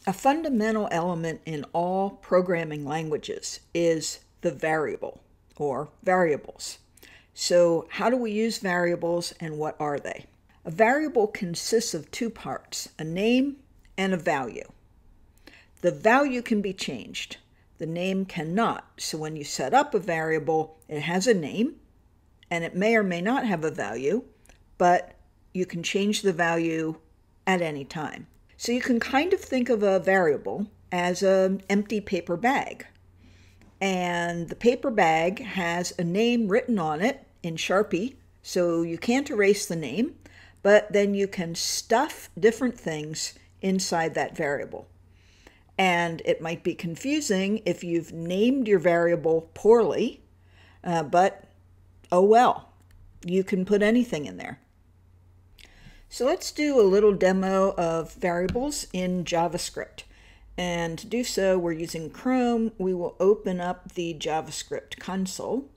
A fundamental element in all programming languages is the variable or variables. So how do we use variables and what are they? A variable consists of two parts, a name and a value. The value can be changed. The name cannot. So when you set up a variable, it has a name and it may or may not have a value, but you can change the value at any time. So you can kind of think of a variable as an empty paper bag. And the paper bag has a name written on it in Sharpie, so you can't erase the name, but then you can stuff different things inside that variable. And it might be confusing if you've named your variable poorly, but oh well, you can put anything in there. So let's do a little demo of variables in JavaScript. And to do so, we're using Chrome. We will open up the JavaScript console.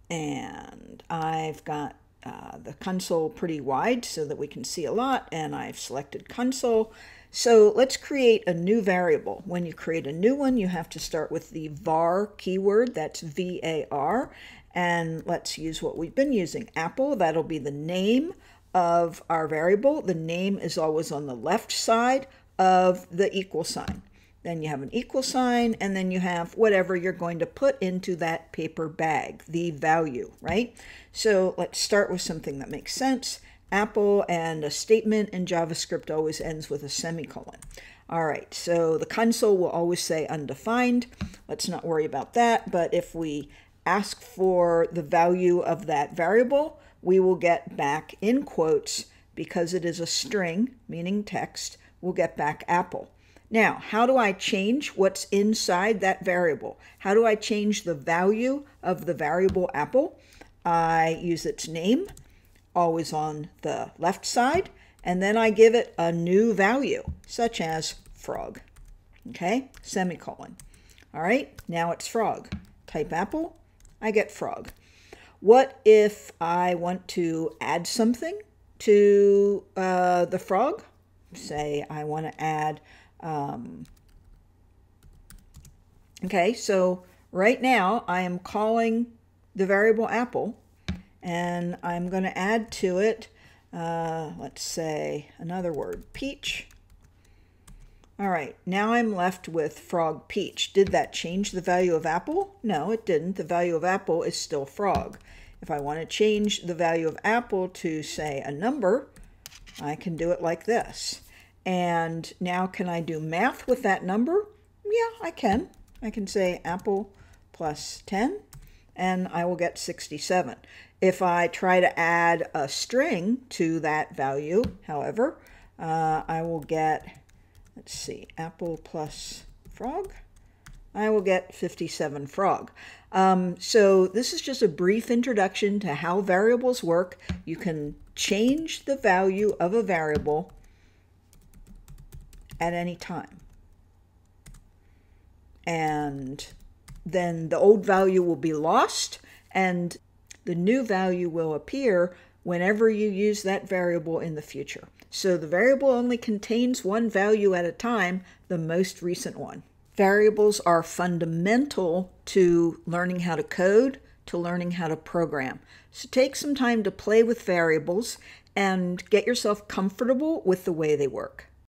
And I've got the console pretty wide so that we can see a lot, and I've selected console. So let's create a new variable. When you create a new one, you have to start with the var keyword, that's VAR, and let's use what we've been using, Apple. That'll be the name of our variable. The name is always on the left side of the equal sign. Then you have an equal sign, and then you have whatever you're going to put into that paper bag, the value, right? So let's start with something that makes sense. Apple, and a statement in JavaScript always ends with a semicolon. All right, so the console will always say undefined. Let's not worry about that, but if we ask for the value of that variable, we will get back in quotes, because it is a string, meaning text, we'll get back Apple. Now, how do I change what's inside that variable? How do I change the value of the variable Apple? I use its name, always on the left side, and then I give it a new value, such as frog. Okay, semicolon. All right, now it's frog. Type Apple, I get frog. What if I want to add something to the frog? Say I want to add, okay, so right now I am calling the variable Apple, and I'm going to add to it, let's say another word, peach. All right, now I'm left with frog peach. Did that change the value of Apple? No, it didn't. The value of Apple is still frog. If I want to change the value of Apple to, say, a number, I can do it like this. And now can I do math with that number? Yeah, I can. I can say Apple plus 10, and I will get 67. If I try to add a string to that value, however, I will get, let's see, Apple plus frog, I will get 57 frog. So this is just a brief introduction to how variables work. You can change the value of a variable at any time. And then the old value will be lost, and the new value will appear whenever you use that variable in the future. So the variable only contains one value at a time, the most recent one. Variables are fundamental to learning how to code, to learning how to program. So take some time to play with variables and get yourself comfortable with the way they work.